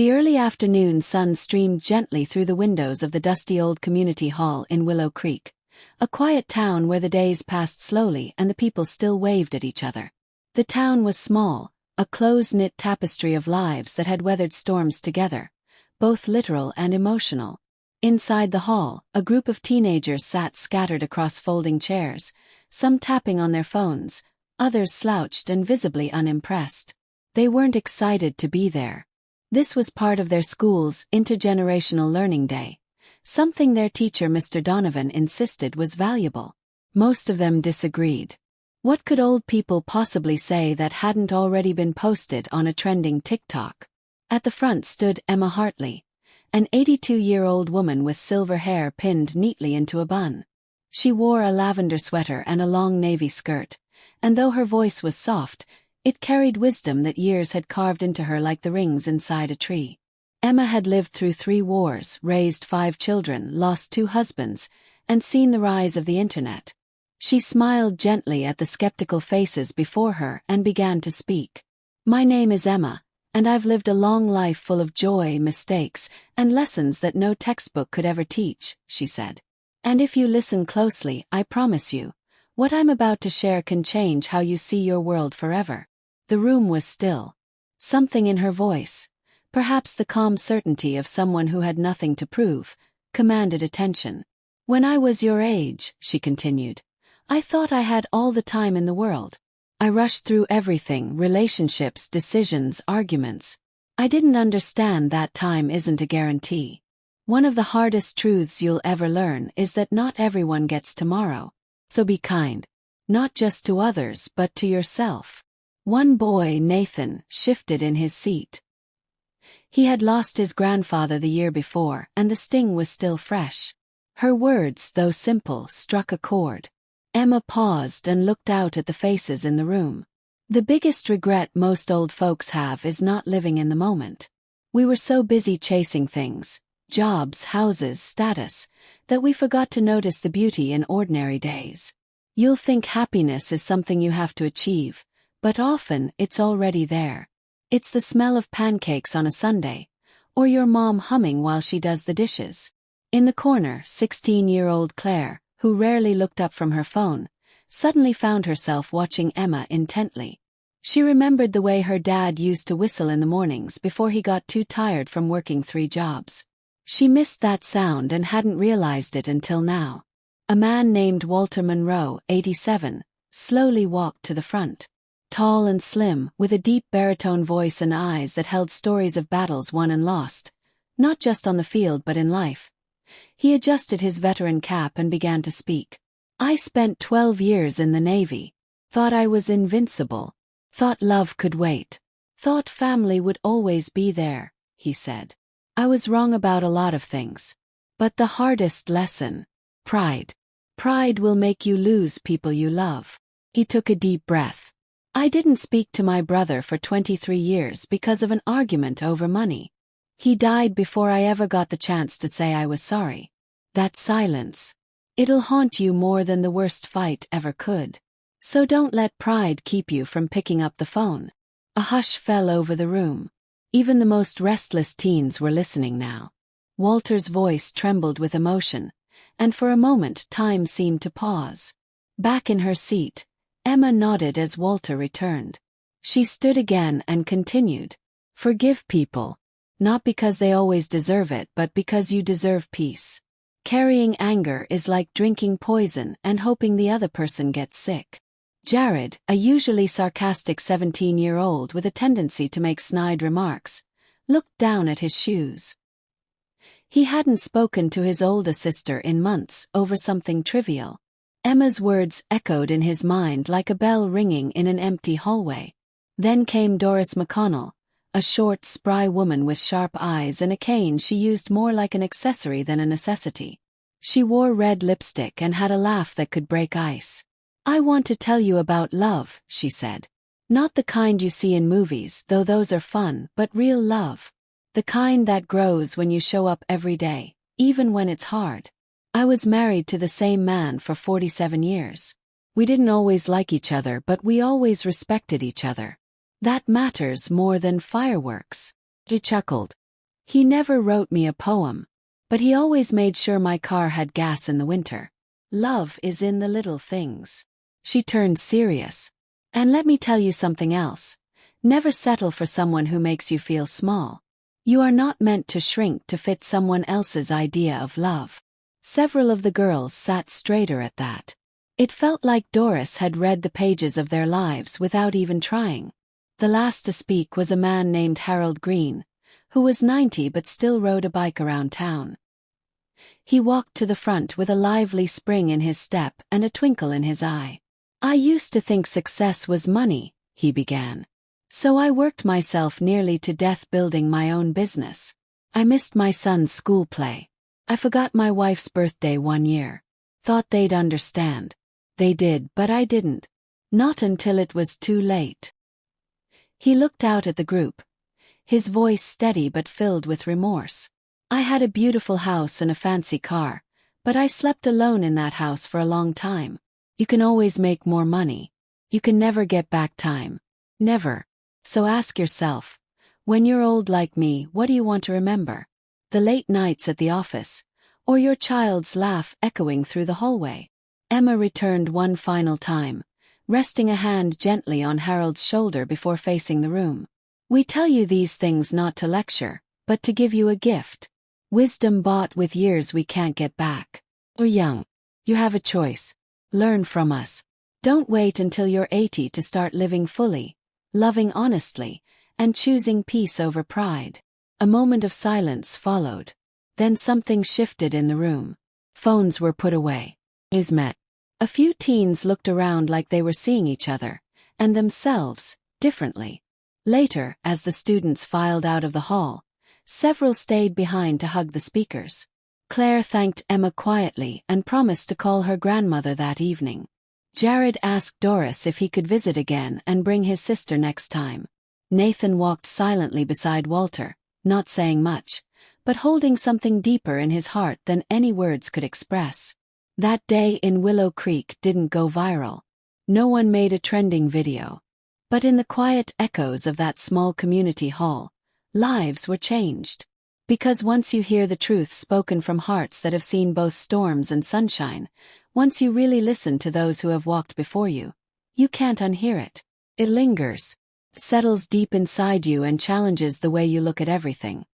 The early afternoon sun streamed gently through the windows of the dusty old community hall in Willow Creek, a quiet town where the days passed slowly and the people still waved at each other. The town was small, a close-knit tapestry of lives that had weathered storms together, both literal and emotional. Inside the hall, a group of teenagers sat scattered across folding chairs, some tapping on their phones, others slouched and visibly unimpressed. They weren't excited to be there. This was part of their school's intergenerational learning day, something their teacher Mr. Donovan insisted was valuable. Most of them disagreed. What could old people possibly say that hadn't already been posted on a trending TikTok? At the front stood Emma Hartley, an 82-year-old woman with silver hair pinned neatly into a bun. She wore a lavender sweater and a long navy skirt, and though her voice was soft, it carried wisdom that years had carved into her like the rings inside a tree. Emma had lived through 3 wars, raised 5 children, lost 2 husbands, and seen the rise of the internet. She smiled gently at the skeptical faces before her and began to speak. "My name is Emma, and I've lived a long life full of joy, mistakes, and lessons that no textbook could ever teach," she said. "And if you listen closely, I promise you, what I'm about to share can change how you see your world forever." The room was still. Something in her voice, perhaps the calm certainty of someone who had nothing to prove, commanded attention. "When I was your age," she continued, "I thought I had all the time in the world. I rushed through everything, relationships, decisions, arguments. I didn't understand that time isn't a guarantee. One of the hardest truths you'll ever learn is that not everyone gets tomorrow. So be kind. Not just to others but to yourself." One boy, Nathan, shifted in his seat. He had lost his grandfather the year before, and the sting was still fresh. Her words, though simple, struck a chord. Emma paused and looked out at the faces in the room. "The biggest regret most old folks have is not living in the moment. We were so busy chasing things, jobs, houses, status, that we forgot to notice the beauty in ordinary days. You'll think happiness is something you have to achieve, but often it's already there. It's the smell of pancakes on a Sunday, or your mom humming while she does the dishes." In the corner, 16-year-old Claire, who rarely looked up from her phone, suddenly found herself watching Emma intently. She remembered the way her dad used to whistle in the mornings before he got too tired from working 3 jobs. She missed that sound and hadn't realized it until now. A man named Walter Monroe, 87, slowly walked to the front. Tall and slim, with a deep baritone voice and eyes that held stories of battles won and lost, not just on the field but in life. He adjusted his veteran cap and began to speak. "I spent 12 years in the Navy. Thought I was invincible. Thought love could wait. Thought family would always be there," he said. "I was wrong about a lot of things. But the hardest lesson, pride. Pride will make you lose people you love." He took a deep breath. "I didn't speak to my brother for 23 years because of an argument over money. He died before I ever got the chance to say I was sorry. That silence. It'll haunt you more than the worst fight ever could. So don't let pride keep you from picking up the phone." A hush fell over the room. Even the most restless teens were listening now. Walter's voice trembled with emotion, and for a moment time seemed to pause. Back in her seat, Emma nodded as Walter returned. She stood again and continued. "Forgive people. Not because they always deserve it but because you deserve peace. Carrying anger is like drinking poison and hoping the other person gets sick." Jared, a usually sarcastic 17-year-old with a tendency to make snide remarks, looked down at his shoes. He hadn't spoken to his older sister in months over something trivial. Emma's words echoed in his mind like a bell ringing in an empty hallway. Then came Doris McConnell, a short, spry woman with sharp eyes and a cane she used more like an accessory than a necessity. She wore red lipstick and had a laugh that could break ice. "I want to tell you about love," she said. "Not the kind you see in movies, though those are fun, but real love. The kind that grows when you show up every day, even when it's hard. I was married to the same man for 47 years. We didn't always like each other but we always respected each other. That matters more than fireworks." He chuckled. He never wrote me a poem, but he always made sure my car had gas in the winter. Love is in the little things. She turned serious. And let me tell you something else. Never settle for someone who makes you feel small. You are not meant to shrink to fit someone else's idea of love. Several of the girls sat straighter at that. It felt like Doris had read the pages of their lives without even trying. The last to speak was a man named Harold Green, who was 90 but still rode a bike around town. He walked to the front with a lively spring in his step and a twinkle in his eye. I used to think success was money, he began. So I worked myself nearly to death building my own business. I missed my son's school play. I forgot my wife's birthday one year. Thought they'd understand. They did, but I didn't. Not until it was too late. He looked out at the group, his voice steady but filled with remorse. I had a beautiful house and a fancy car, but I slept alone in that house for a long time. You can always make more money. You can never get back time. Never. So ask yourself, when you're old like me, what do you want to remember? The late nights at the office, or your child's laugh echoing through the hallway? Emma returned one final time, resting a hand gently on Harold's shoulder before facing the room. We tell you these things not to lecture, but to give you a gift. Wisdom bought with years we can't get back. We're young. You have a choice. Learn from us. Don't wait until you're 80 to start living fully, loving honestly, and choosing peace over pride. A moment of silence followed. Then something shifted in the room. Phones were put away. Eyes met. A few teens looked around like they were seeing each other, and themselves, differently. Later, as the students filed out of the hall, several stayed behind to hug the speakers. Claire thanked Emma quietly and promised to call her grandmother that evening. Jared asked Doris if he could visit again and bring his sister next time. Nathan walked silently beside Walter, not saying much, but holding something deeper in his heart than any words could express. That day in Willow Creek didn't go viral. No one made a trending video. But in the quiet echoes of that small community hall, lives were changed. Because once you hear the truth spoken from hearts that have seen both storms and sunshine, once you really listen to those who have walked before you, you can't unhear it. It lingers, settles deep inside you and challenges the way you look at everything.